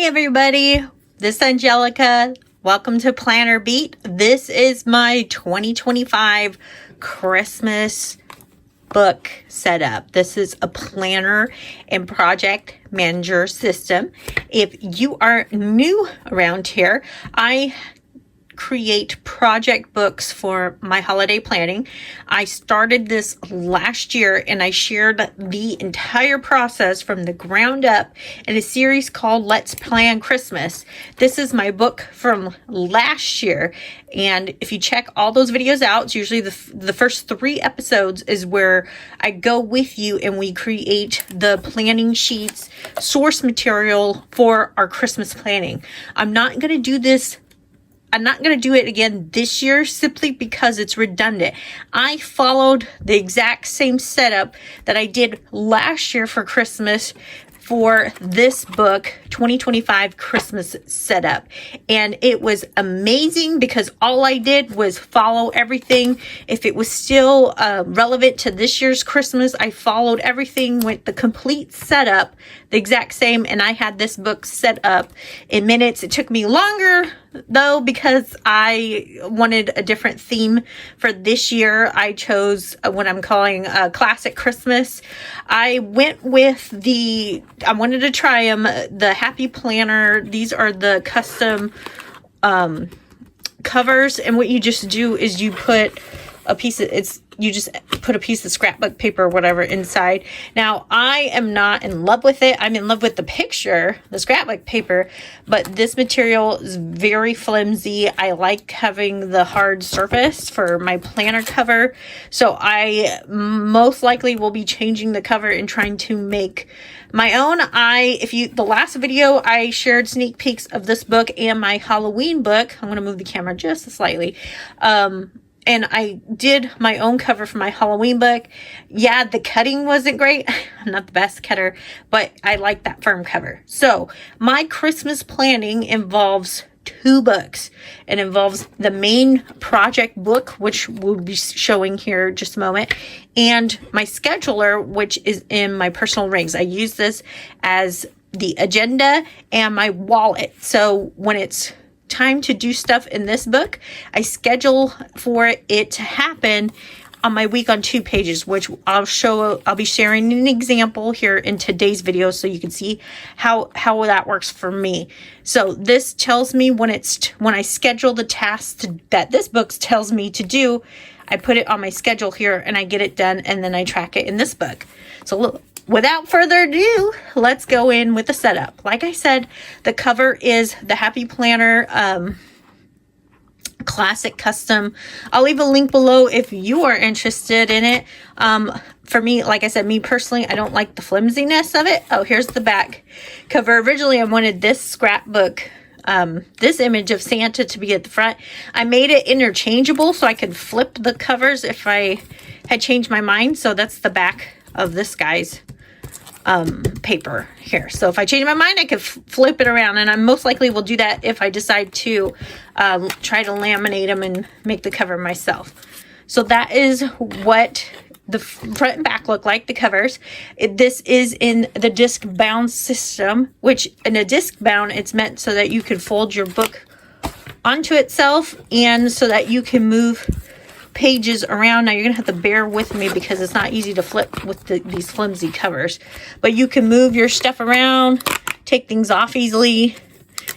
everybody, this is Angelica. Welcome to Planner Beat. This is my 2025 Christmas book setup. This is a planner and project manager system. If you are new around here, I create project books for my holiday planning. I started this last year and I shared the entire process from the ground up in a series called Let's Plan Christmas. This is my book from last year, and if you check all those videos out, it's usually the first 3 episodes is where I go with you and we create the planning sheets, source material for our Christmas planning. I'm not going to do it again this year simply because it's redundant. I followed the exact same setup that I did last year for Christmas for this book, 2025 Christmas setup. And it was amazing because all I did was follow everything. If it was still relevant to this year's Christmas, I followed everything with the complete setup, the exact same. And I had this book set up in minutes. It took me longer though because I wanted a different theme for this year. I chose what I'm calling Classic Christmas. I went with I wanted to try them, the Happy Planner. These are the custom covers, and what you just do is you put a piece of you just put a piece of scrapbook paper or whatever inside. Now, I am not in love with it. I'm in love with the picture, the scrapbook paper, but this material is very flimsy. I like having the hard surface for my planner cover. So I most likely will be changing the cover and trying to make my own. The last video, I shared sneak peeks of this book and my Halloween book. I'm going to move the camera just slightly. And I did my own cover for my Halloween book. Yeah, the cutting wasn't great. I'm not the best cutter, but I like that firm cover. So my Christmas planning involves 2 books. It involves the main project book, which we'll be showing here in just a moment, and my scheduler, which is in my personal rings. I use this as the agenda and my wallet. So when it's time to do stuff in this book, I schedule for it to happen on my week on 2 pages, which I'll be sharing an example here in today's video so you can see how that works for me. So this tells me when I schedule the tasks that this book tells me to do, I put it on my schedule here and I get it done, and then I track it in this book. So look, without further ado, let's go in with the setup. Like I said, the cover is the Happy Planner Classic Custom. I'll leave a link below if you are interested in it. For me, like I said, me personally, I don't like the flimsiness of it. Oh, here's the back cover. Originally, I wanted this scrapbook, this image of Santa to be at the front. I made it interchangeable so I could flip the covers if I had changed my mind. So that's the back of this guy's paper here. So if I change my mind, I could flip it around, and I most likely will do that if I decide to try to laminate them and make the cover myself. So that is what the front and back look like, the covers. This is in the disc bound system, which in a disc bound, it's meant so that you can fold your book onto itself and so that you can move pages around. Now you're gonna have to bear with me because it's not easy to flip with these flimsy covers, but you can move your stuff around, take things off easily,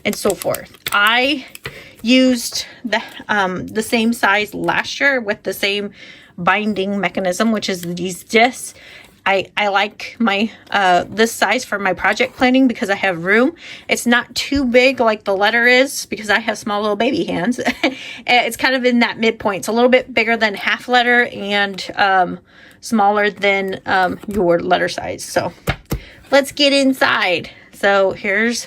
and so forth. I used the same size last year with the same binding mechanism, which is these discs. I like my this size for my project planning because I have room. It's not too big like the letter is because I have small little baby hands. It's kind of in that midpoint. It's a little bit bigger than half letter and smaller than your letter size. So let's get inside. So here's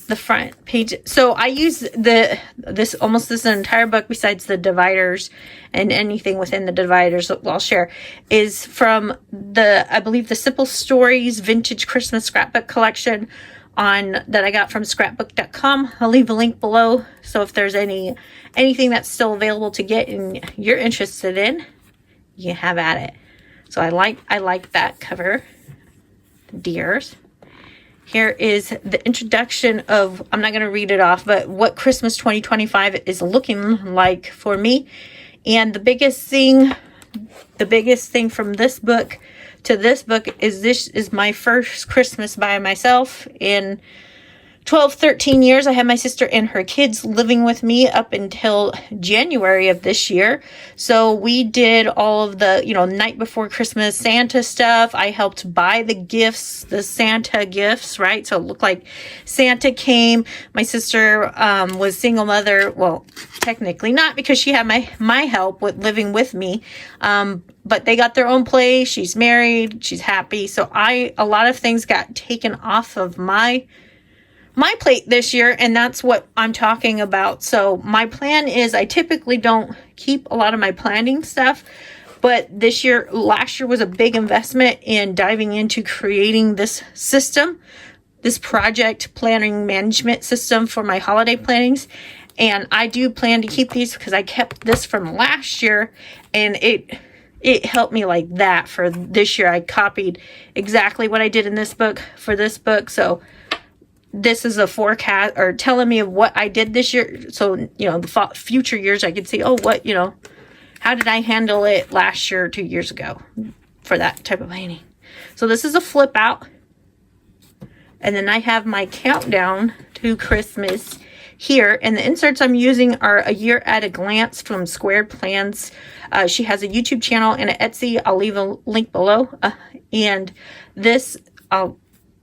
the front page. So I use this entire book, besides the dividers and anything within the dividers that I'll share, is from I believe the Simple Stories Vintage Christmas Scrapbook Collection that I got from scrapbook.com. I'll leave a link below. So if there's anything that's still available to get and you're interested in, you have at it. So I like that cover, deers. Here is the introduction of, I'm not going to read it off, but what Christmas 2025 is looking like for me. And the biggest thing from this book to this book is this is my first Christmas by myself in 12, 13 years. I had my sister and her kids living with me up until January of this year. So we did all of the, night before Christmas Santa stuff. I helped buy the gifts, the Santa gifts, right? So it looked like Santa came. My sister was single mother. Well, technically not, because she had my help with living with me. But they got their own place. She's married. She's happy. So a lot of things got taken off of my plate this year, and that's what I'm talking about. So my plan is, I typically don't keep a lot of my planning stuff, but last year was a big investment in diving into creating this system, this project planning management system for my holiday plannings. And I do plan to keep these because I kept this from last year, and it helped me like that for this year. I copied exactly what I did in this book for this book. So this is a forecast, or telling me of what I did this year. So, the future years I could see, how did I handle it last year or 2 years ago for that type of planning. So this is a flip out. And then I have my countdown to Christmas here. And the inserts I'm using are A Year at a Glance from Squared Plans. She has a YouTube channel and an Etsy. I'll leave a link below. And this,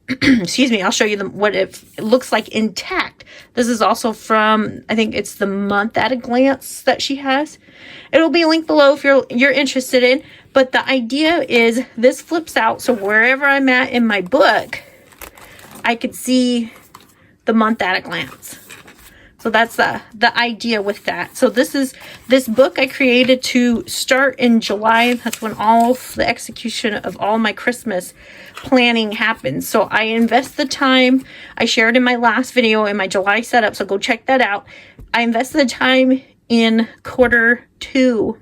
excuse me, I'll show you what it looks like intact. This is also from, I think it's the Month at a Glance that she has. It'll be linked below if you're interested in. But the idea is this flips out, so wherever I'm at in my book, I could see the month at a glance. So that's the idea with that. So this book I created to start in July. That's when all the execution of all my Christmas planning happens. So I invest the time. I shared in my last video in my July setup, so go check that out. I invest the time in Q2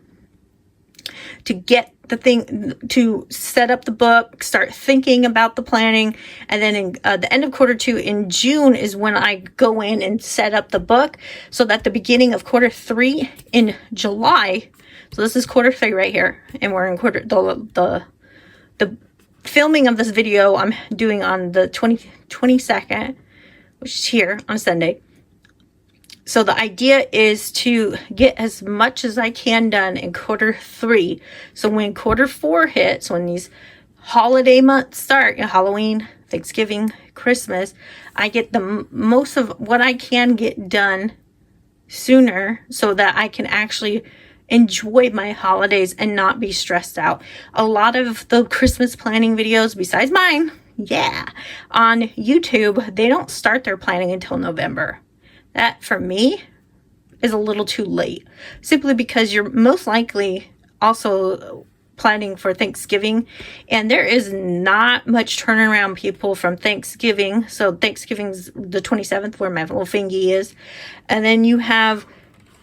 to get the thing, to set up the book, start thinking about the planning, and then in the end of Q2 in June is when I go in and set up the book, so that the beginning of Q3 in July, so this is Q3 right here, and we're in the filming of this video I'm doing on the 22nd, which is here on Sunday. So the idea is to get as much as I can done in Q3. So when Q4 hits, when these holiday months start, Halloween, Thanksgiving, Christmas, I get the most of what I can get done sooner, so that I can actually enjoy my holidays and not be stressed out. A lot of the Christmas planning videos, besides mine, on YouTube, they don't start their planning until November. That, for me, is a little too late. Simply because you're most likely also planning for Thanksgiving. And there is not much turnaround, people, from Thanksgiving. So Thanksgiving's the 27th, where my little fingy is. And then you have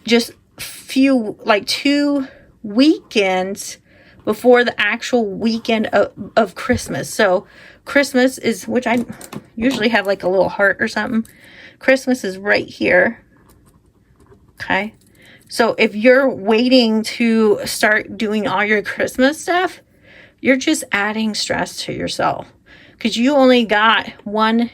just few, like 2 weekends before the actual weekend of Christmas. So Christmas is, which I usually have like a little heart or something. Christmas is right here. Okay. So if you're waiting to start doing all your Christmas stuff, you're just adding stress to yourself, because you only got 1,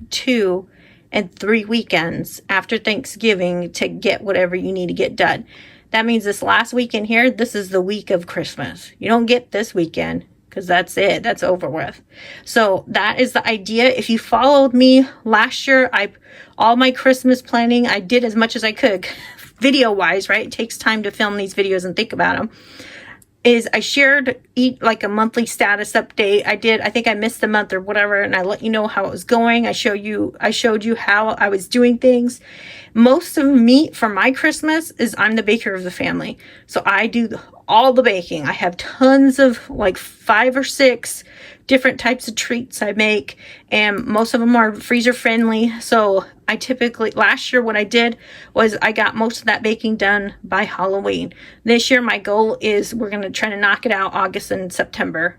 2, and 3 weekends after Thanksgiving to get whatever you need to get done. That means this last weekend here, this is the week of Christmas. You don't get this weekend, because that's it. That's over with. So that is the idea. If you followed me last year, all my Christmas planning, I did as much as I could, video-wise, right? It takes time to film these videos and think about them. I shared like a monthly status update. I think I missed a month or whatever, and I let you know how it was going. I showed you how I was doing things. Most of me for my Christmas is I'm the baker of the family. So I do all the baking. I have tons of, like 5 or 6 different types of treats I make, and most of them are freezer friendly. So I typically, last year what I did was I got most of that baking done by Halloween. This year my goal is we're going to try to knock it out August and September.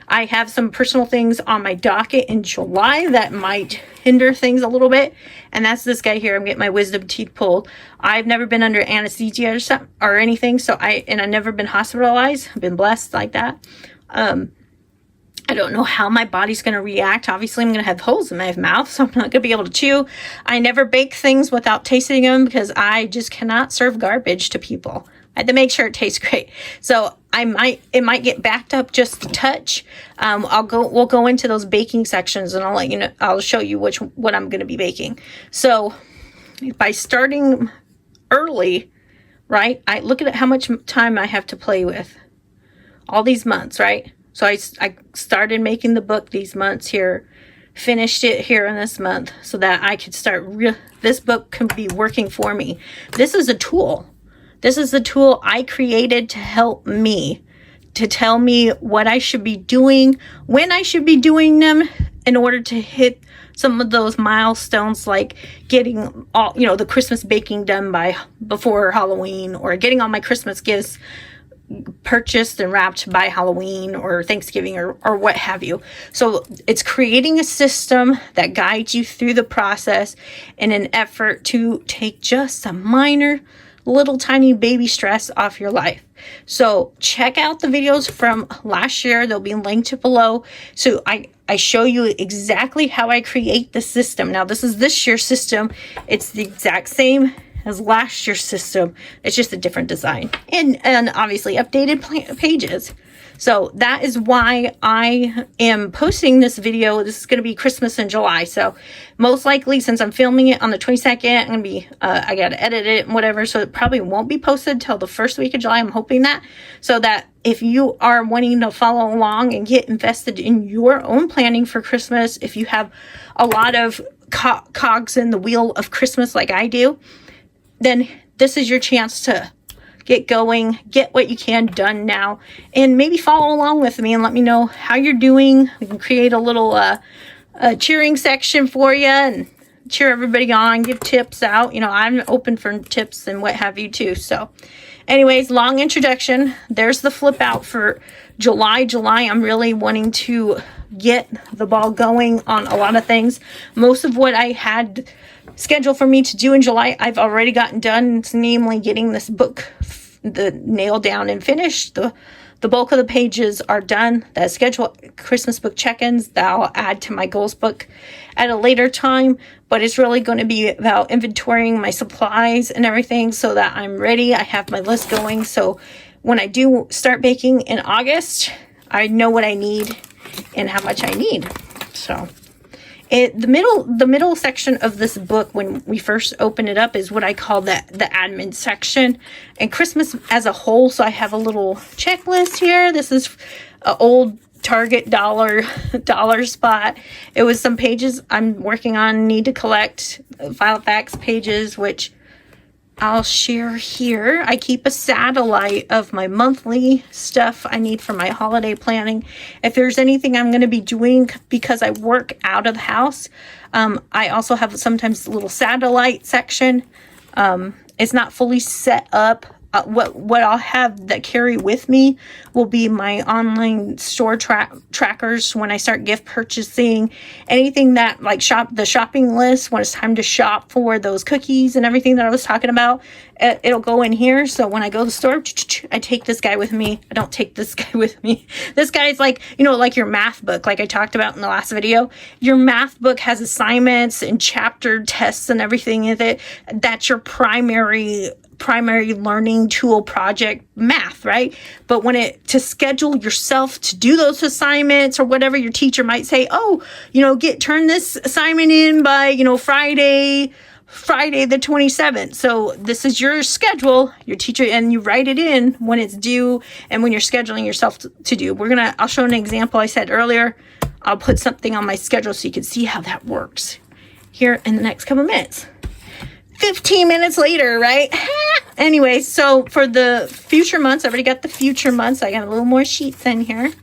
I have some personal things on my docket in July that might hinder things a little bit. And that's this guy here. I'm getting my wisdom teeth pulled. I've never been under anesthesia or something or anything. So I've never been hospitalized. I've been blessed like that. I don't know how my body's going to react. Obviously, I'm going to have holes in my mouth, so I'm not going to be able to chew. I never bake things without tasting them because I just cannot serve garbage to people. I have to make sure it tastes great. So it might get backed up just a touch. We'll go into those baking sections, and I'll let you know. I'll show you what I'm going to be baking. So by starting early, right? I look at how much time I have to play with. All these months, right? So I started making the book these months here, finished it here in this month so that I could start, this book can be working for me. This is a tool. This is the tool I created to help me, to tell me what I should be doing, when I should be doing them in order to hit some of those milestones, like getting all, the Christmas baking done before Halloween, or getting all my Christmas gifts purchased and wrapped by Halloween or Thanksgiving or what have you. So it's creating a system that guides you through the process in an effort to take just a minor little tiny baby stress off your life. So check out the videos from last year. They'll be linked below. So I show you exactly how I create the system. Now this is this year's system. It's the exact same as last year's system. It's just a different design and obviously updated pages. So that is why I am posting this video. This is going to be Christmas in July. So most likely, since I'm filming it on the 22nd, I'm going to be, I got to edit it and whatever. So it probably won't be posted till the first week of July. I'm hoping that, so that if you are wanting to follow along and get invested in your own planning for Christmas, if you have a lot of cogs in the wheel of Christmas like I do, then this is your chance to get going, get what you can done now, and maybe follow along with me and let me know how you're doing. We can create a little cheering section for you and cheer everybody on, give tips out. I'm open for tips and what have you too. So anyways, long introduction. There's the flip out for July. I'm really wanting to get the ball going on a lot of things. Most of what I had scheduled for me to do in July, I've already gotten done, namely getting this book nailed down and finished. The bulk of the pages are done. That schedule Christmas book check-ins that I'll add to my goals book at a later time, but it's really going to be about inventorying my supplies and everything so that I'm ready. I have my list going, so when I do start baking in August, I know what I need and how much I need. So the middle section of this book, when we first open it up, is what I call the admin section, and Christmas as a whole. So I have a little checklist here. This is an old Target dollar spot. It was some pages I'm working on, need to collect, Filofax pages, which I'll share here. I keep a satellite of my monthly stuff I need for my holiday planning. If there's anything I'm going to be doing because I work out of the house, I also have sometimes a little satellite section. It's not fully set up. What I'll have that carry with me will be my online store trackers when I start gift purchasing, anything that like the shopping list when it's time to shop for those cookies and everything that I was talking about. It'll go in here. So when I go to the store, I take this guy with me. I don't take this guy with me. This guy's like, like your math book, like I talked about in the last video. Your math book has assignments and chapter tests and everything in it. That's your primary learning tool project, math, right? But to schedule yourself to do those assignments or whatever, your teacher might say, turn this assignment in by, Friday the 27th. So this is your schedule, your teacher, and you write it in when it's due and when you're scheduling yourself to do. I'll show an example I said earlier. I'll put something on my schedule so you can see how that works here in the next couple of minutes. 15 minutes later, right? Anyway, so for the future months, I already got the future months. I got a little more sheets in here.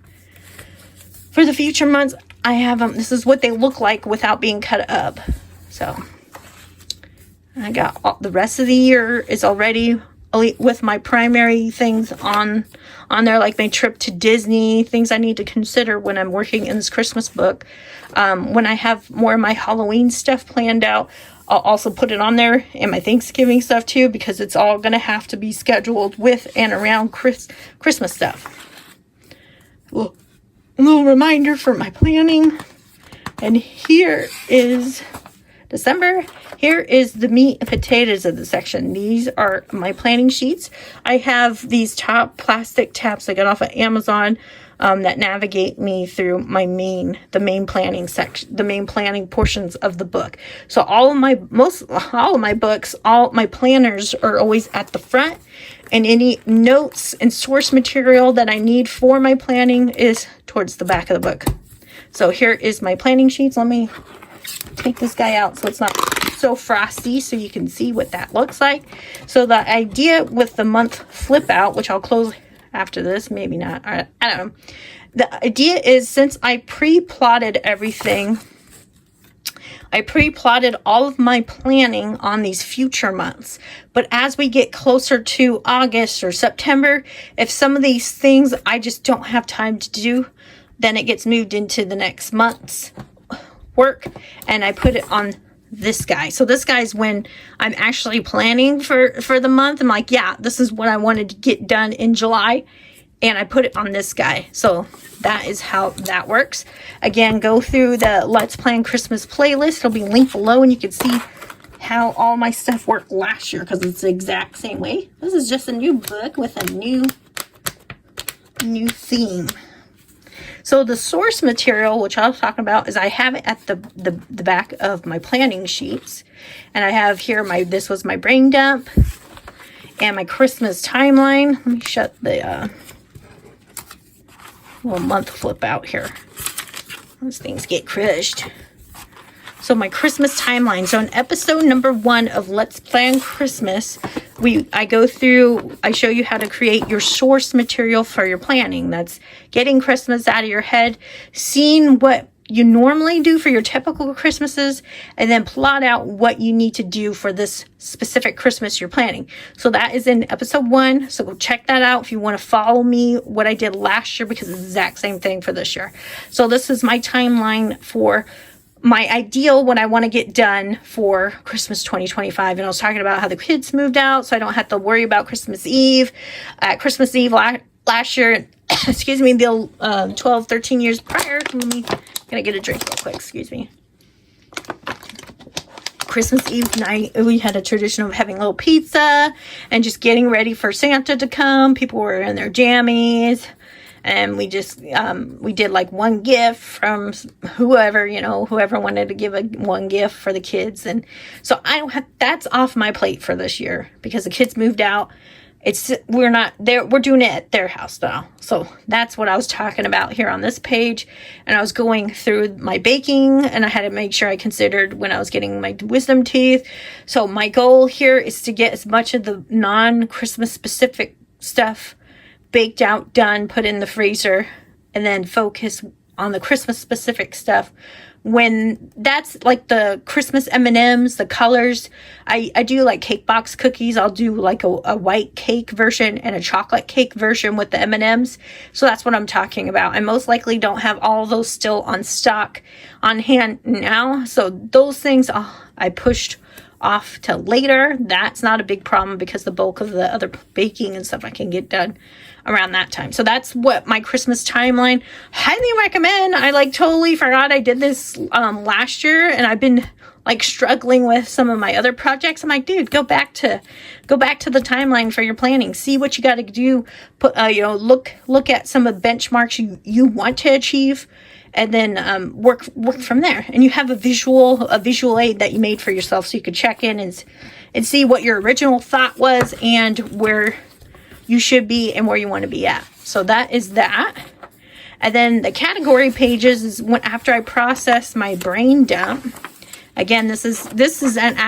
For the future months, I have them. This is what they look like without being cut up. So I got the rest of the year is already with my primary things on there, like my trip to Disney, things I need to consider when I'm working in this Christmas book. When I have more of my Halloween stuff planned out, I'll also put it on there, and my Thanksgiving stuff too, because it's all going to have to be scheduled with and around Christmas stuff. A little reminder for my planning. And here is December. Here is the meat and potatoes of the section. These are my planning sheets. I have these top plastic tabs I got off of Amazon that navigate me through the main planning section, the main planning portions of the book. So all of my books, all my planners are always at the front, and any notes and source material that I need for my planning is towards the back of the book. So here is my planning sheets. Let me take this guy out so it's not so frosty, so you can see what that looks like. So the idea with the month flip out, which I'll close after this, maybe not, I don't know. The idea is, since I pre-plotted everything, I pre-plotted all of my planning on these future months. But as we get closer to August or September, if some of these things I just don't have time to do, then it gets moved into the next month's work, and I put it on this guy. So this guy's when I'm actually planning for the month. I'm like, yeah, this is what I wanted to get done in July, and I put it on this guy. So that is how that works. Again, go through the Let's Plan Christmas playlist. It'll be linked below, and you can see how all my stuff worked last year, because it's the exact same way. This is just a new book with a new theme. So the source material, which I was talking about, is I have it at the back of my planning sheets. And I have here this was my brain dump and my Christmas timeline. Let me shut the little month flip out here. Those things get crushed. So my Christmas timeline. So in episode number 1 of Let's Plan Christmas, I show you how to create your source material for your planning. That's getting Christmas out of your head, seeing what you normally do for your typical Christmases, and then plot out what you need to do for this specific Christmas you're planning. So that is in episode 1. So go check that out if you want to follow me, what I did last year, because it's the exact same thing for this year. So this is my timeline for my ideal, what I want to get done for Christmas 2025. And I was talking about how the kids moved out, so I don't have to worry about Christmas Eve. Christmas Eve last year, excuse me, the 12, 13 years prior. Gonna get a drink real quick, excuse me. Christmas Eve night, we had a tradition of having a little pizza and just getting ready for Santa to come. People were in their jammies. And we just, we did like one gift from whoever wanted to give one gift for the kids. And so that's off my plate for this year, because the kids moved out. We're not there. We're doing it at their house now. So that's what I was talking about here on this page. And I was going through my baking, and I had to make sure I considered when I was getting my wisdom teeth. So my goal here is to get as much of the non-Christmas specific stuff baked out, done, put in the freezer, and then focus on the Christmas specific stuff. When that's like the Christmas M&Ms, the colors, I do like cake box cookies. I'll do like a white cake version and a chocolate cake version with the M&Ms. So that's what I'm talking about. I most likely don't have all those still on stock on hand now. So those things I pushed off to later. That's not a big problem, because the bulk of the other baking and stuff I can get done around that time. So that's what my Christmas timeline. Highly recommend. I totally forgot I did this last year, and I've been struggling with some of my other projects. I'm like, dude, go back to the timeline for your planning. See what you got to do. Put look at some of the benchmarks you want to achieve, and then work from there. And you have a visual aid that you made for yourself, so you could check in and see what your original thought was and where you should be and where you want to be at. So that is that. And then the category pages is after I process my brain dump. Again, this is an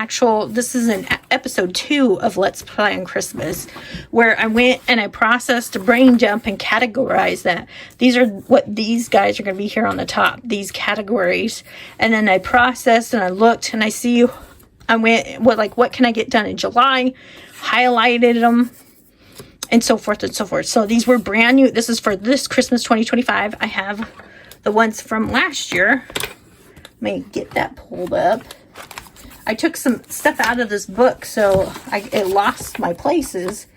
episode 2 of Let's Plan Christmas, where I went and I processed a brain dump and categorized that. These are what these guys are going to be here on the top, these categories. And then I processed and I looked and I went, what can I get done in July? Highlighted them, and so forth and so forth. So these were brand new. This is for this Christmas 2025. I have the ones from last year. Let me get that pulled up. I took some stuff out of this book, so it lost my places.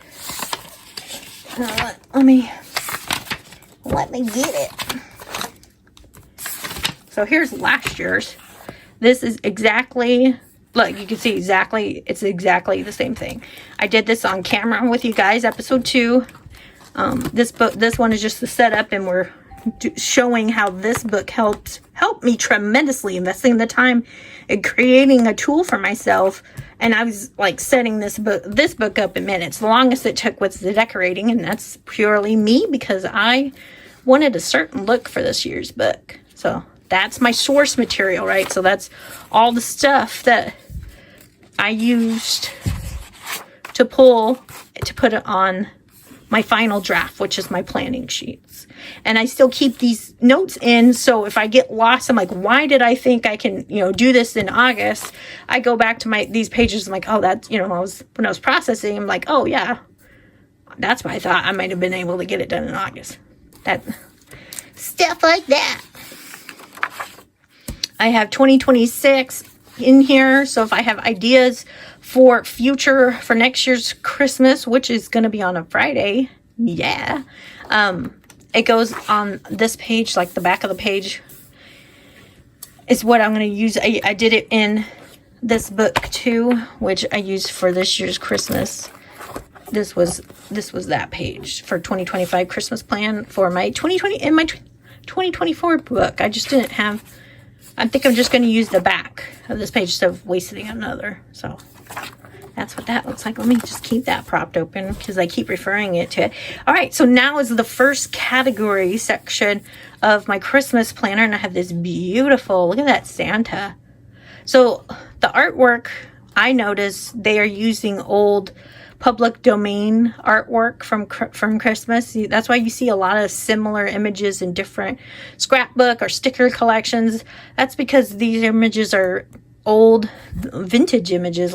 Let me get it. So here's last year's. This is exactly, look, you can see it's exactly the same thing. I did this on camera with you guys, episode 2. This one is just the setup, and we're showing how this book helped me tremendously, investing the time in creating a tool for myself. And I was like setting this book up in minutes. The longest it took was the decorating, and that's purely me because I wanted a certain look for this year's book. So that's my source material, right? So that's all the stuff that I used to pull to put it on my final draft, which is my planning sheets. And I still keep these notes in, so if I get lost, I'm like, why did I think I can, do this in August? I go back to these pages, I'm like, oh, that's, when I was processing, I'm like, oh yeah, that's why I thought I might have been able to get it done in August. That stuff like that. I have 2026 in here, so if I have ideas for next year's Christmas, which is going to be on a Friday, yeah, it goes on this page, like the back of the page is what I'm going to use. I did it in this book too, which I used for this year's Christmas. This was that page for 2025 Christmas plan for my 2024 book. I just didn't have. I think I'm just going to use the back of this page instead of wasting another. So that's what that looks like. Let me just keep that propped open because I keep referring it to it. All right, so now is the first category section of my Christmas planner, and I have this beautiful, look at that Santa. So the artwork, I noticed they are using old public domain artwork from Christmas. That's why you see a lot of similar images in different scrapbook or sticker collections. That's because these images are old vintage images.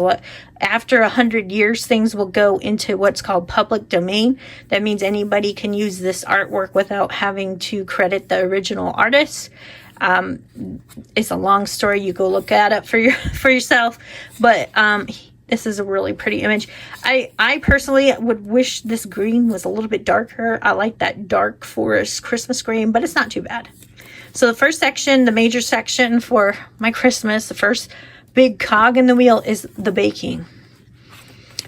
After 100 years, things will go into what's called public domain. That means anybody can use this artwork without having to credit the original artist. It's a long story. You go look at it for yourself. But this is a really pretty image. I personally would wish this green was a little bit darker. I like that dark forest Christmas green, but it's not too bad. So the first section, the major section for my Christmas, the first big cog in the wheel is the baking.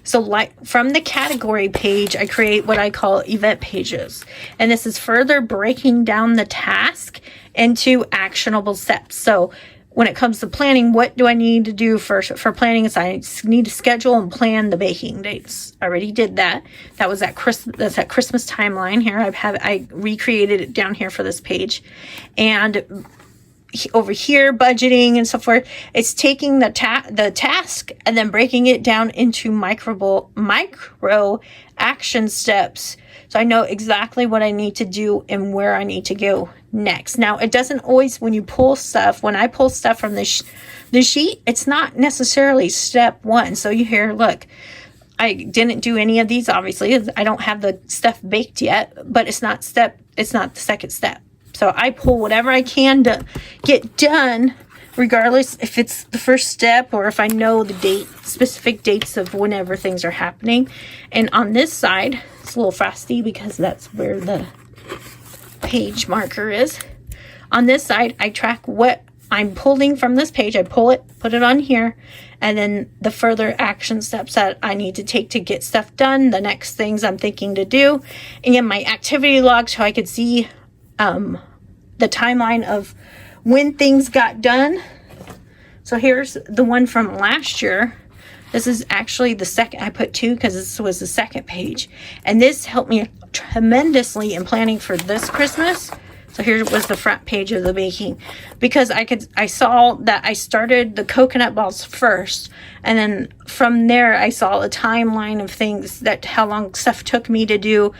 So like from the category page, I create what I call event pages. And this is further breaking down the task into actionable steps. So when it comes to planning, what do I need to do for planning? Is I need to schedule and plan the baking dates. I already did that. That's that Christmas timeline here. I recreated it down here for this page. And over here, budgeting and so forth, it's taking the task and then breaking it down into micro action steps. So I know exactly what I need to do and where I need to go next. Now, it doesn't always, when I pull stuff from the sheet, it's not necessarily step 1. So you hear, look, I didn't do any of these, obviously. I don't have the stuff baked yet, but it's not the second step. So I pull whatever I can to get done, regardless if it's the first step or if I know the specific dates of whenever things are happening. And on this side, it's a little frosty because that's where the page marker is. On this side, I track what I'm pulling from this page. I pull it, put it on here, and then the further action steps that I need to take to get stuff done, the next things I'm thinking to do, and my activity log so I could see the timeline of when things got done. So here's the one from last year. This is actually the second. I put 2 because this was the second page, and this helped me tremendously in planning for this Christmas. So here was the front page of the baking, because I saw that I started the coconut balls first, and then from there I saw a timeline of things, that how long stuff took me to do,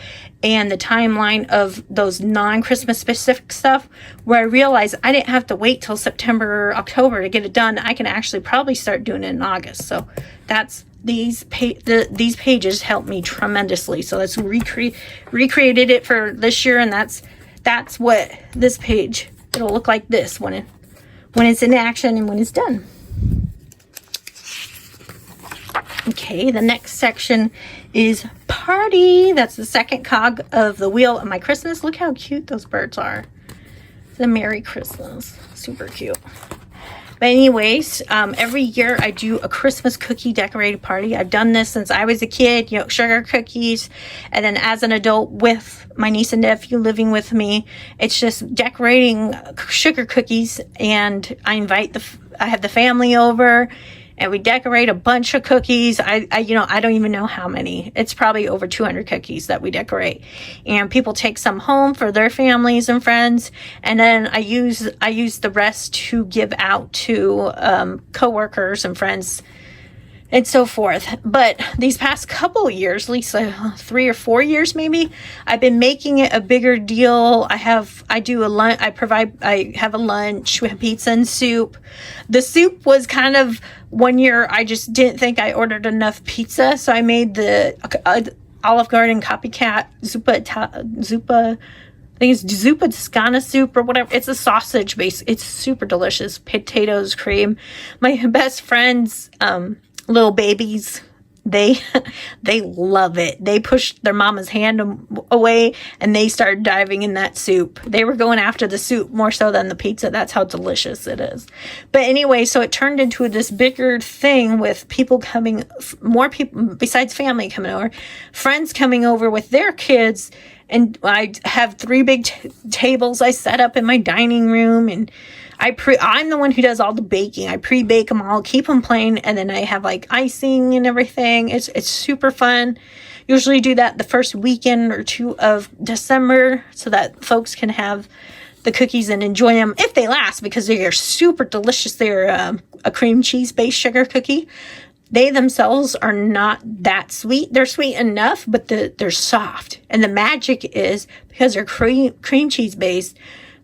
and the timeline of those non-Christmas specific stuff, where I realized I didn't have to wait till September or October to get it done. I can actually probably start doing it in August. So that's these pages helped me tremendously. So let's recreated it for this year, and that's what this page, it'll look like this when it's in action and when it's done. Okay, the next section is party. That's the second cog of the wheel of my Christmas. Look how cute those birds are. It's a Merry Christmas. Super cute. But anyways, every year I do a Christmas cookie decorated party. I've done this since I was a kid, sugar cookies. And then as an adult with my niece and nephew living with me, it's just decorating sugar cookies. And I have the family over, and we decorate a bunch of cookies. I don't even know how many. It's probably over 200 cookies that we decorate. And people take some home for their families and friends. And then I use the rest to give out to coworkers and friends and so forth. But these past couple of years, at least 3 or 4 years maybe, I've been making it a bigger deal. I have a lunch. We have pizza and soup. The soup was kind of, one year I just didn't think I ordered enough pizza, so I made the Olive Garden copycat Zuppa. I think it's Zuppa Toscana soup or whatever. It's a sausage base. It's super delicious. Potatoes, cream. My best friends, little babies, they love it. They pushed their mama's hand away and they started diving in that soup. They were going after the soup more so than the pizza. That's how delicious it is. But anyway, so it turned into this bigger thing with people coming, more people besides family coming over, friends coming over with their kids. And I have 3 big tables I set up in my dining room, and I'm the one who does all the baking. I pre-bake them all, keep them plain, and then I have like icing and everything. It's super fun. Usually do that the first weekend or 2 of December so that folks can have the cookies and enjoy them if they last, because they are super delicious. They're a cream cheese based sugar cookie. They themselves are not that sweet. They're sweet enough, but they're soft. And the magic is because they're cream cheese based,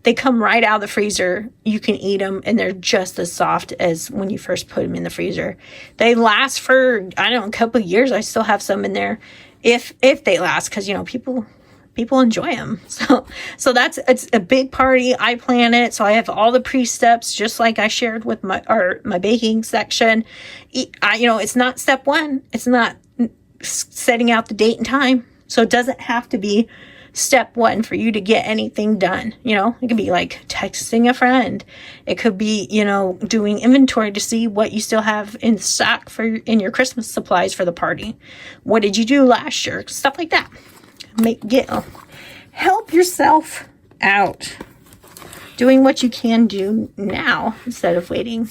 they come right out of the freezer. You can eat them, and they're just as soft as when you first put them in the freezer. They last for, I don't know, a couple of years. I still have some in there if they last, because, people enjoy them. So it's a big party. I plan it. So I have all the pre-steps, just like I shared with my baking section. It's not step 1. It's not setting out the date and time. So it doesn't have to be step 1 for you to get anything done. It could be like texting a friend. It could be, doing inventory to see what you still have in stock in your Christmas supplies for the party. What did you do last year? Stuff like that. Help yourself out. Doing what you can do now instead of waiting.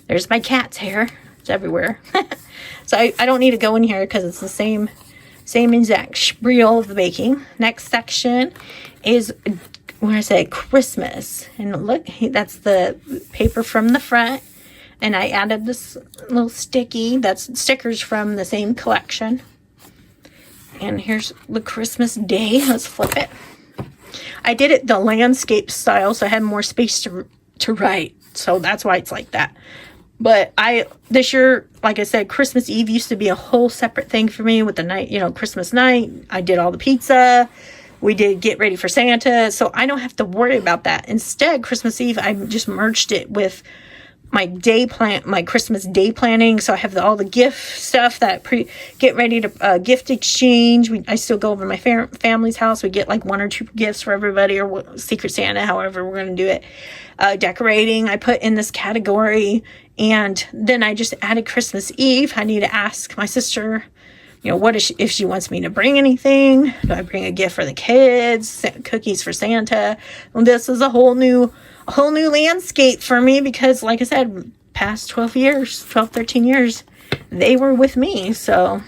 There's my cat's hair. It's everywhere. So I don't need to go in here because it's the same exact spiel of the baking. Next section is, Christmas. And look, that's the paper from the front. And I added this little sticky. That's stickers from the same collection. And here's the Christmas day. Let's flip it. I did it the landscape style, so I had more space to write. So that's why it's like that. But this year, like I said, Christmas Eve used to be a whole separate thing for me with the night, Christmas night. I did all the pizza. We did get ready for Santa. So I don't have to worry about that. Instead, Christmas Eve, I just merged it with my Christmas day planning. So I have all the gift stuff that get ready to gift exchange. I still go over to my family's house. We get like 1 or 2 gifts for everybody, or Secret Santa, however we're going to do it. Decorating, I put in this category. And then I just added Christmas Eve. I need to ask my sister, if she wants me to bring anything. Do I bring a gift for the kids? Cookies for Santa? And this is a whole new landscape for me because, like I said, past 13 years, they were with me. So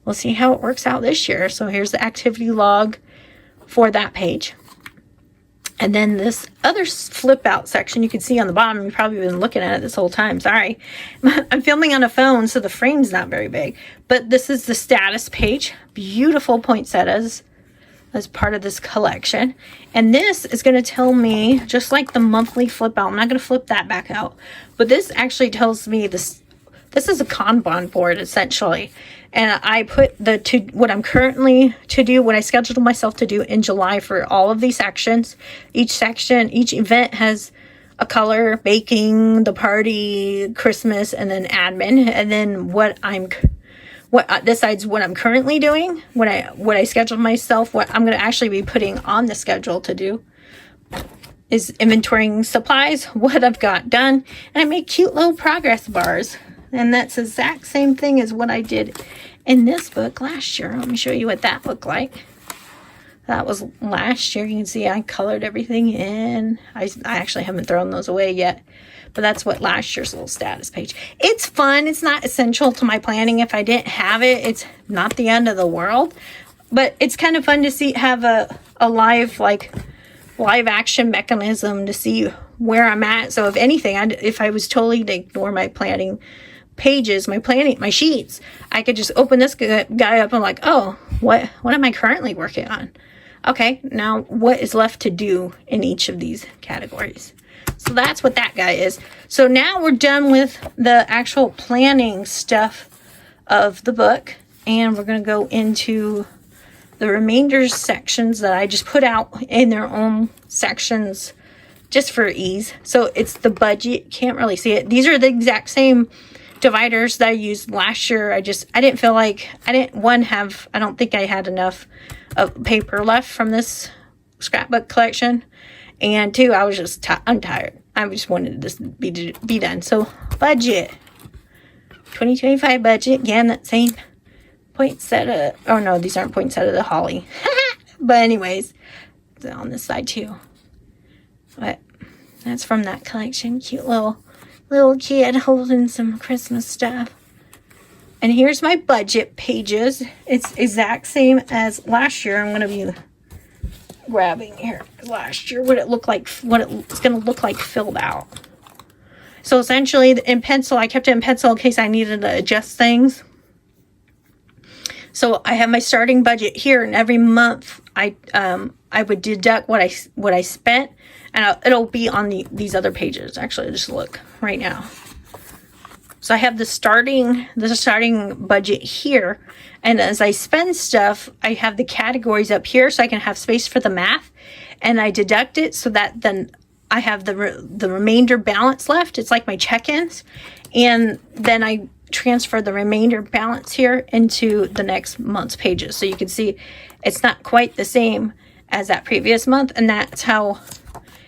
we'll see how it works out this year. So here's the activity log for that page. And then this other flip out section you can see on the bottom. You've probably been looking at it this whole time. Sorry. I'm filming on a phone, so the frame's not very big. But this is the status page. Beautiful poinsettias as part of this collection. And this is going to tell me, just like the monthly flip out, I'm not going to flip that back out. But this actually tells me this is a Kanban board essentially. And I put what I'm currently to do, what I scheduled myself to do in July for all of these sections. Each section, each event has a color: baking, the party, Christmas, and then admin. And then this side's what I'm currently doing, what I scheduled myself, what I'm going to actually be putting on the schedule to do is inventorying supplies, what I've got done, and I make cute little progress bars. And that's the exact same thing as what I did in this book last year. Let me show you what that looked like. That was last year. You can see I colored everything in. I actually haven't thrown those away yet. But that's what last year's little status page. It's fun. It's not essential to my planning. If I didn't have it, it's not the end of the world. But it's kind of fun to have a live action mechanism to see where I'm at. So if anything, if I was totally to ignore my planning pages, my sheets, I could just open this guy up and like, oh, what am I currently working on? Okay, now what is left to do in each of these categories? So that's what that guy is. So now we're done with the actual planning stuff of the book, and we're going to go into the remainder sections that I just put out in their own sections just for ease. So it's the budget. Can't really see it. These are the exact same dividers that I used last year. I didn't feel like I don't think I had enough of paper left from this scrapbook collection, and two, I was just I'm tired. I just wanted this to be done. So budget 2025 budget, again, that same poinsettia. Oh no, these aren't poinsettia, the holly. But anyways, it's on this side too. But that's from that collection. Cute little kid holding some Christmas stuff. And here's my budget pages. It's exact same as last year. I'm going to be grabbing here last year what it's going to look like filled out. So essentially in pencil, I kept it in pencil in case I needed to adjust things. So I have my starting budget here, and every month I would deduct what I spent, and it'll be on these other pages. Actually, just look right now. So I have the starting budget here, and as I spend stuff, I have the categories up here so I can have space for the math, and I deduct it so that then I have the remainder balance left. It's like my check-ins, and then I transfer the remainder balance here into the next month's pages. So you can see it's not quite the same as that previous month, and that's how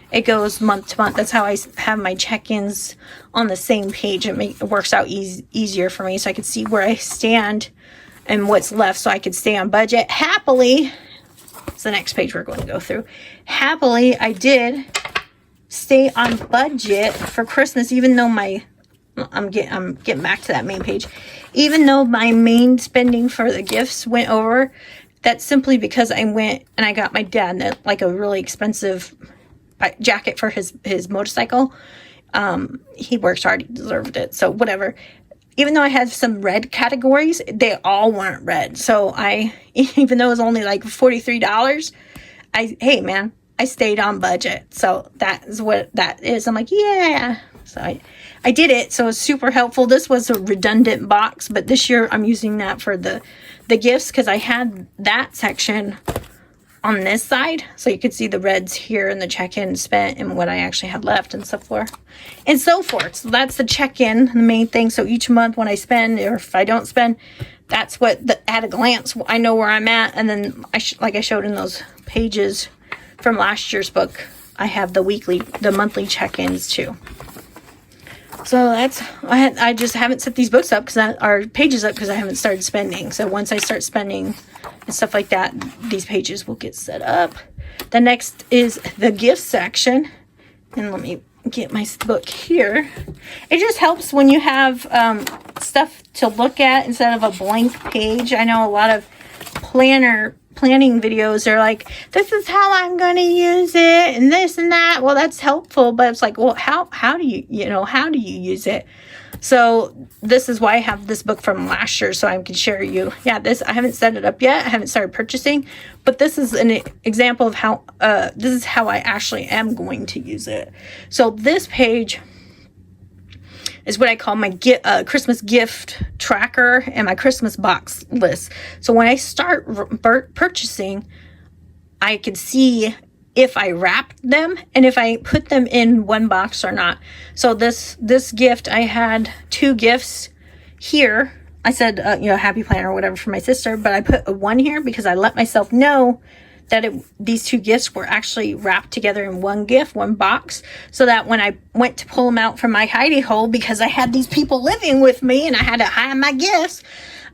it goes month to month. That's how I have my check-ins on the same page. It works out easier for me, so I can see where I stand and what's left, so I can stay on budget. Happily, it's the next page we're going to go through. Happily, I did stay on budget for Christmas, even though I'm getting back to that main page. Even though my main spending for the gifts went over, that's simply because I went and I got my dad like a really expensive jacket for his motorcycle. He works hard, he deserved it, so whatever. Even though I had some red categories, they all weren't red. So even though it was only like $43, I stayed on budget. So that is what that is. I'm like, yeah. So I did it. So it's super helpful. This was a redundant box, but this year I'm using that for the gifts, because I had that section on this side, so you could see the reds here and the check-in spent and what I actually had left and so forth. So that's the check-in, the main thing. So each month when I spend, or if I don't spend, that's what at a glance I know where I'm at. And then like I showed in those pages from last year's book, I have the monthly check-ins too. So I just haven't set these books up pages up because I haven't started spending. So once I start spending and stuff like that, these pages will get set up. The next is the gift section. And let me get my book here. It just helps when you have stuff to look at instead of a blank page. I know a lot of planning videos are like, this is how I'm going to use it and this and that. Well, that's helpful, but it's like, well, how do you use it? So this is why I have this book from last year, so I can share you. Yeah, I haven't set it up yet. I haven't started purchasing, but this is an example of how this is how I actually am going to use it. So this page is what I call my Christmas gift tracker and my Christmas box list. So when I start purchasing, I can see if I wrapped them and if I put them in one box or not. So this gift, I had 2 gifts here. I said, Happy Planner or whatever for my sister, but I put a 1 here because I let myself know that these 2 gifts were actually wrapped together in one gift, one box, so that when I went to pull them out from my hidey hole, because I had these people living with me and I had to hide my gifts,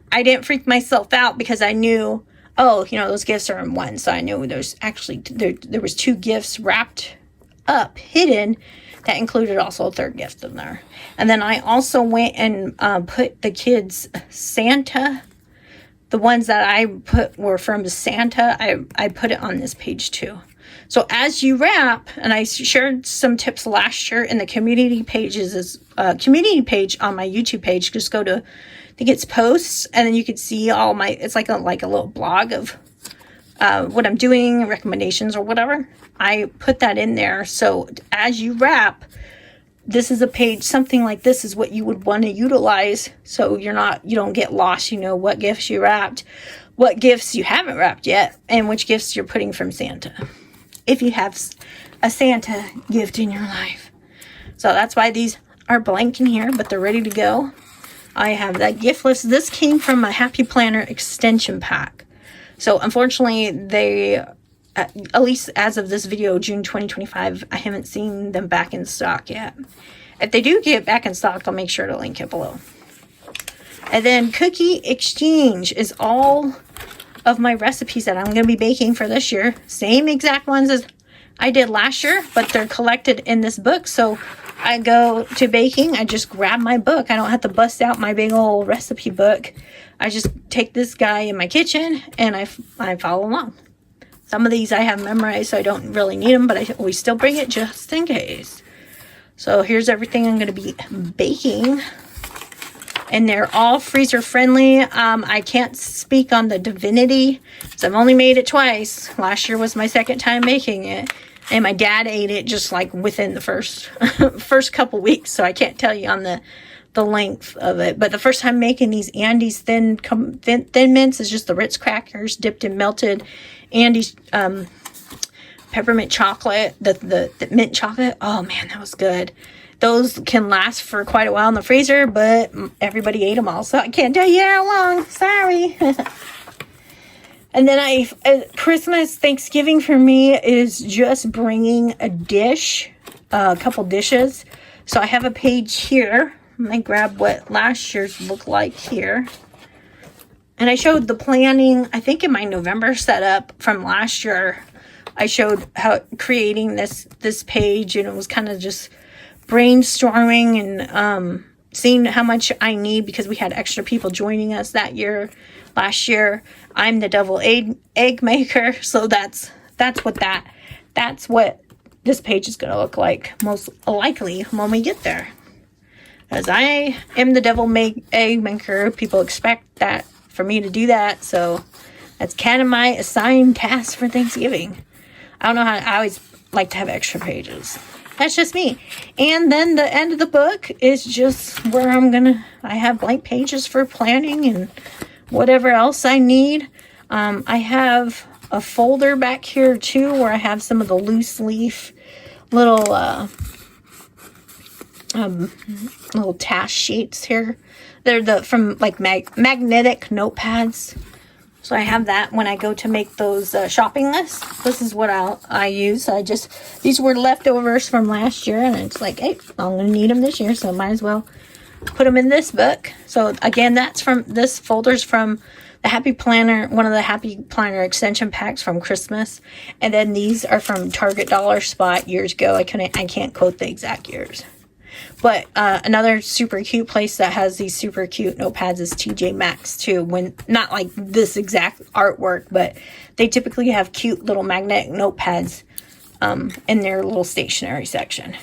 I didn't freak myself out because I knew, those gifts are in one. So I knew there's actually, there was 2 gifts wrapped up, hidden, that included also a 3rd gift in there. And then I also went and put the kids' Santa. The ones that I put were from Santa. I put it on this page too. So as you wrap, and I shared some tips last year in the community pages, community page on my YouTube page. Just go to, I think it's posts, and then you can see all my, it's like a little blog of what I'm doing, recommendations or whatever. I put that in there. So as you wrap, this is a page, something like this is what you would want to utilize. So you don't get lost. You know what gifts you wrapped, what gifts you haven't wrapped yet, and which gifts you're putting from Santa. If you have a Santa gift in your life. So that's why these are blank in here, but they're ready to go. I have that gift list. This came from a Happy Planner extension pack. So unfortunately, they, at least as of this video, June 2025, I haven't seen them back in stock yet. If they do get back in stock, I'll make sure to link it below. And then Cookie Exchange is all of my recipes that I'm going to be baking for this year. Same exact ones as I did last year, but they're collected in this book. So I go to baking, I just grab my book. I don't have to bust out my big old recipe book. I just take this guy in my kitchen and I follow along. Some of these I have memorized, so I don't really need them, but I always still bring it just in case. So here's everything I'm going to be baking. And they're all freezer friendly. I can't speak on the Divinity, so I've only made it twice. Last year was my 2nd time making it. And my dad ate it just like within the first couple weeks. So I can't tell you on the length of it. But the first time making these Andes thin mints is just the Ritz crackers dipped in melted Andes peppermint chocolate, the mint chocolate. Oh man, that was good. Those can last for quite a while in the freezer, but everybody ate them all, so I can't tell you how long. Sorry. And then Christmas, Thanksgiving for me is just bringing a dish, a couple dishes. So I have a page here. Let me grab what last year's looked like here. And I showed the planning, I think in my November setup from last year. I showed how creating this page, and it was kind of just brainstorming and seeing how much I need because we had extra people joining us last year. I'm the devil egg maker, so that's what this page is going to look like most likely when we get there. As I am the devil egg maker, people expect that for me to do that, so that's kind of my assigned task for Thanksgiving. I don't know how, I always like to have extra pages. That's just me. And then the end of the book is just where I have blank pages for planning and whatever else I need. I have a folder back here too where I have some of the loose leaf little task sheets here. They're from like magnetic notepads. So I have that when I go to make those shopping lists. This is what I use. So these were leftovers from last year, and it's like, hey, I'm going to need them this year, so might as well put them in this book. So again, this folder's from the Happy Planner, one of the Happy Planner extension packs from Christmas. And then these are from Target Dollar Spot years ago. I can't quote the exact years. But another super cute place that has these super cute notepads is TJ Maxx too. When not like this exact artwork, but they typically have cute little magnetic notepads in their little stationery section.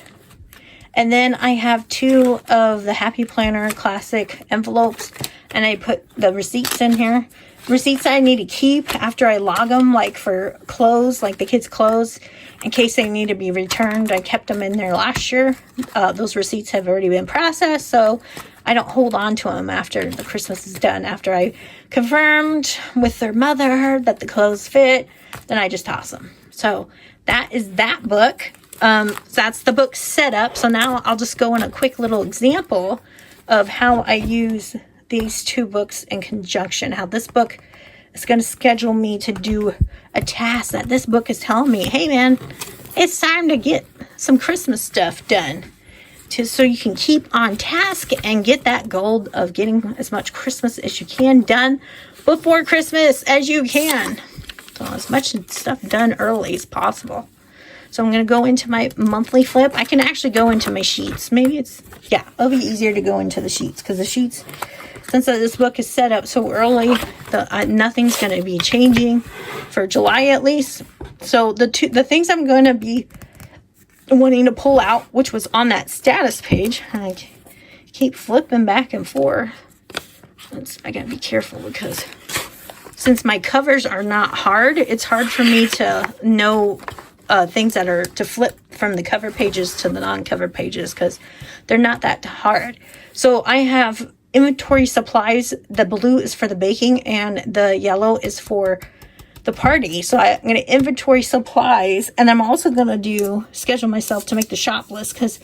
And then I have 2 of the Happy Planner classic envelopes. and I put the receipts in here. Receipts I need to keep after I log them, like for clothes, like the kids' clothes, in case they need to be returned. I kept them in there last year. Those receipts have already been processed, so I don't hold on to them after the Christmas is done. After I confirmed with their mother that the clothes fit, then I just toss them. So that is that book. So that's the book setup. So now I'll just go in a quick little example of how I use these two books in conjunction. How this book is going to schedule me to do a task that this book is telling me, hey man, it's time to get some Christmas stuff done. So you can keep on task and get that goal of getting as much Christmas as you can done before Christmas as you can. So as much stuff done early as possible. So I'm going to go into my monthly flip. I can actually go into my sheets. Maybe it'll be easier to go into the sheets, because the sheets, since this book is set up so early, nothing's going to be changing for July at least. So the things I'm going to be wanting to pull out, which was on that status page, I keep flipping back and forth. I got to be careful, because since my covers are not hard, it's hard for me to know things that are to flip from the cover pages to the non-cover pages, because they're not that hard. So I have inventory supplies. The blue is for the baking and the yellow is for the party. So I'm going to inventory supplies, and I'm also going to schedule myself to make the shop list, because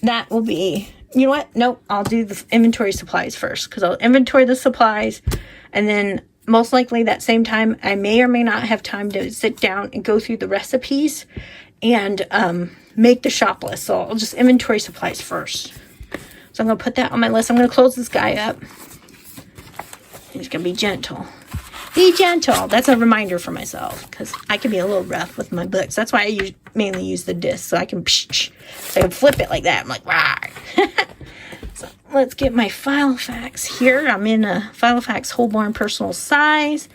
that will be, you know what? Nope, I'll do the inventory supplies first, because I'll inventory the supplies, and then most likely that same time, I may or may not have time to sit down and go through the recipes and make the shop list. So I'll just inventory supplies first. So I'm going to put that on my list. I'm going to close this guy up. He's going to be gentle. Be gentle. That's a reminder for myself, because I can be a little rough with my books. That's why I mainly use the disc, so I can flip it like that. I'm like, rah. So let's get my Filofax here. I'm in a Filofax Holborn personal size,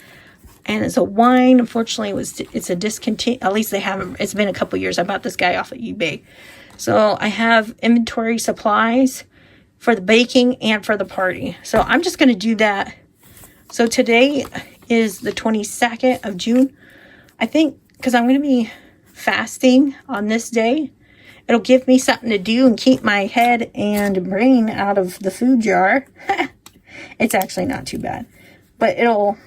and it's a wine. Unfortunately, it's a discontinued. At least they haven't. It's been a couple years. I bought this guy off of eBay. So I have inventory supplies for the baking and for the party. So I'm just going to do that. So today is the 22nd of June. I think because I'm going to be fasting on this day, it'll give me something to do and keep my head and brain out of the food jar. It's actually not too bad, but it'll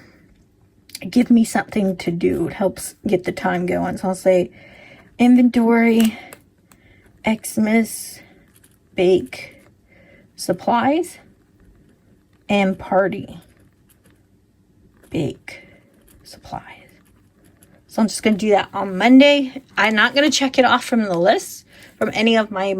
give me something to do. It helps get the time going. So I'll say inventory, Xmas, bake, supplies, and party, bake, supplies. So I'm just going to do that on Monday. I'm not going to check it off from the list, from any of my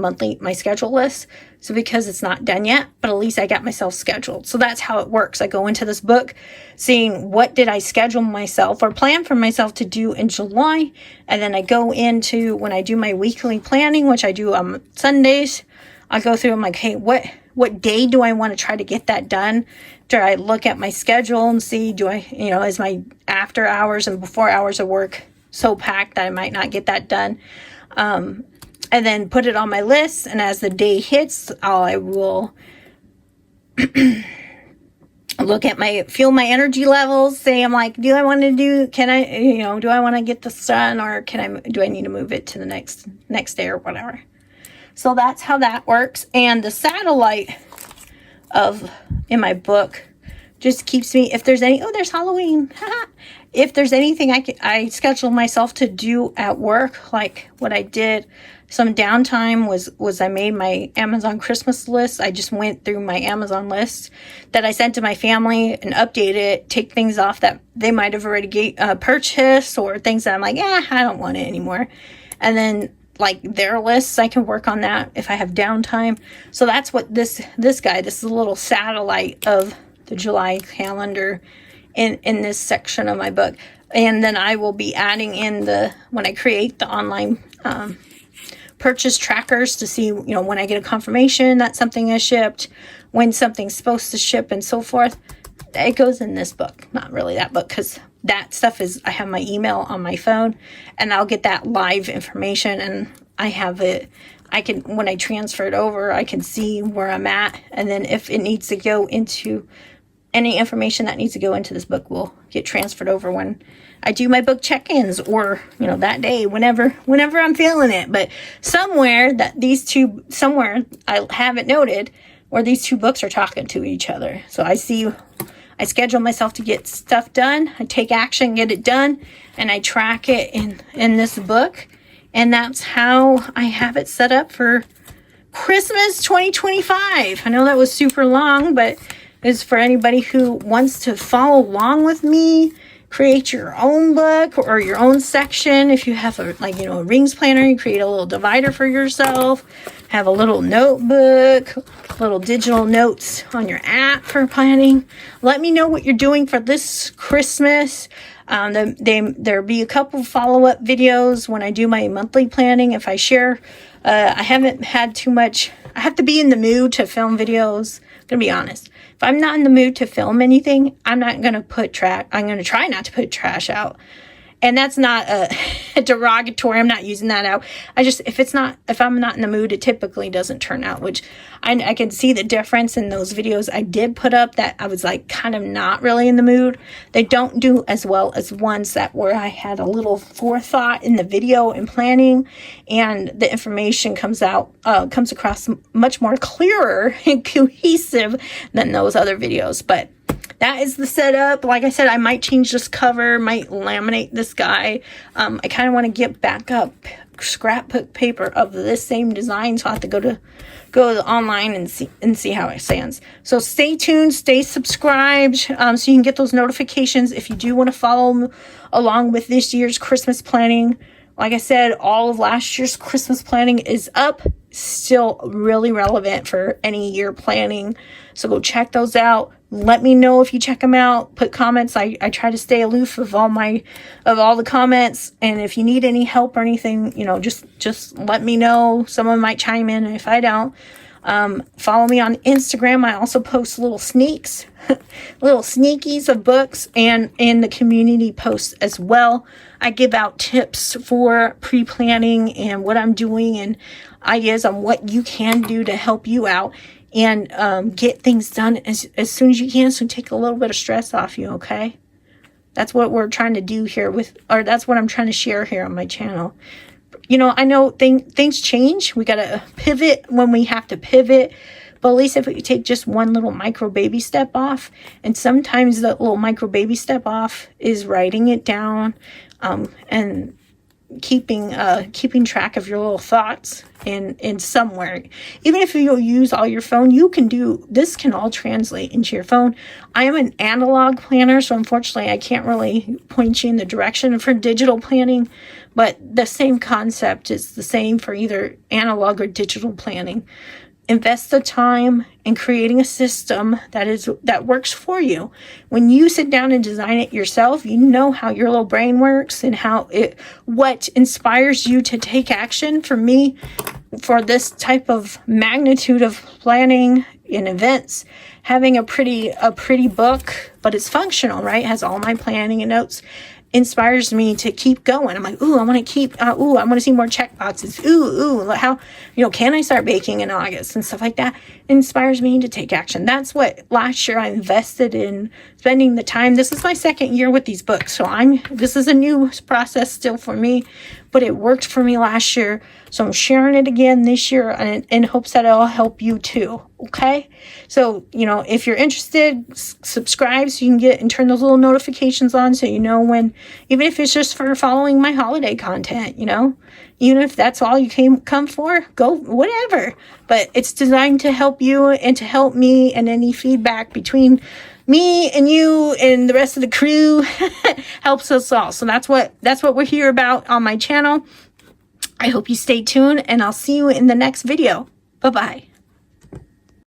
schedule lists. So because it's not done yet, but at least I got myself scheduled. So that's how it works. I go into this book seeing what did I schedule myself or plan for myself to do in July. And then I go into, when I do my weekly planning, which I do on Sundays, I go through, I'm like, hey, what day do I want to try to get that done? Do I look at my schedule and see, is my after hours and before hours of work so packed that I might not get that done? And then put it on my list. And as the day hits, I will look at feel my energy levels. Say, I'm like, do I want to get this done, or do I need to move it to the next day or whatever? So that's how that works. And the satellite in my book just keeps me, if there's there's Halloween. If there's anything I schedule myself to do at work, like what I did, some downtime was I made my Amazon Christmas list. I just went through my Amazon list that I sent to my family and updated it, take things off that they might have already purchased, or things that I'm like, I don't want it anymore. And then like their lists, I can work on that if I have downtime. So that's what this is a little satellite of the July calendar in this section of my book. And then I will be adding in when I create the online purchase trackers to see, when I get a confirmation that something is shipped, when something's supposed to ship, and so forth. It goes in this book, not really that book, because that stuff I have my email on my phone, and I'll get that live information, and I have it. When I transfer it over, I can see where I'm at, and then if it needs to go into any information that needs to go into this book will get transferred over when I do my book check-ins, or, you know, that day, whenever I'm feeling it. But somewhere I have it noted where these two books are talking to each other. So I schedule myself to get stuff done. I take action, get it done, and I track it in this book. And that's how I have it set up for Christmas 2025. I know that was super long, but it's for anybody who wants to follow along with me, create your own book or your own section. If you have a rings planner, you create a little divider for yourself, have a little notebook, little digital notes on your app for planning. Let me know what you're doing for this Christmas. There'll be a couple follow-up videos when I do my monthly planning. If I share, I haven't had too much. I have to be in the mood to film videos. I'm gonna be honest. If I'm not in the mood to film anything, I'm not gonna put trash. I'm gonna try not to put trash out. And that's not a derogatory. I'm not using that out. If I'm not in the mood, it typically doesn't turn out, which I can see the difference in those videos I did put up that I was like kind of not really in the mood. They don't do as well as ones where I had a little forethought in the video and planning, and the information comes across much more clearer and cohesive than those other videos. But that is the setup. Like I said, I might change this cover, might laminate this guy. I kind of want to get back up scrapbook paper of this same design, so I have to go online and see how it stands. So stay tuned, stay subscribed, so you can get those notifications if you do want to follow along with this year's Christmas planning. Like I said, all of last year's Christmas planning is up, still really relevant for any year planning. So go check those out. Let me know if you check them out. Put comments. I try to stay aloof of all the comments. And if you need any help or anything, just let me know. Someone might chime in if I don't. Follow me on Instagram. I also post little sneaks, little sneakies of books, and in the community posts as well. I give out tips for pre-planning and what I'm doing and ideas on what you can do to help you out and get things done as soon as you can, so take a little bit of stress off you, okay? That's what we're trying to do here that's what I'm trying to share here on my channel. I know things change. We got to pivot when we have to pivot. But at least if we take just one little micro baby step off, and sometimes the little micro baby step off is writing it down and keeping track of your little thoughts in somewhere. Even if you use all your phone, this can all translate into your phone. I am an analog planner, so unfortunately I can't really point you in the direction for digital planning, but the same concept is the same for either analog or digital planning. Invest the time in creating a system that works for you. When you sit down and design it yourself, you know how your little brain works and what inspires you to take action. For me, for this type of magnitude of planning and events, having a pretty book, but it's functional, right? It has all my planning and notes, inspires me to keep going. I'm like, I want to see more check boxes. How, can I start baking in August and stuff like that? It inspires me to take action. That's what last year I invested in, spending the time. This is my second year with these books. So this is a new process still for me, but it worked for me last year. So I'm sharing it again this year in hopes that it'll help you too. Okay. So, if you're interested, subscribe so you can get and turn those little notifications on so you know when, even if it's just for following my holiday content, even if that's all you come for, go, whatever. But it's designed to help you and to help me, and any feedback between me and you and the rest of the crew helps us all. So that's what we're here about on my channel. I hope you stay tuned, and I'll see you in the next video. Bye-bye.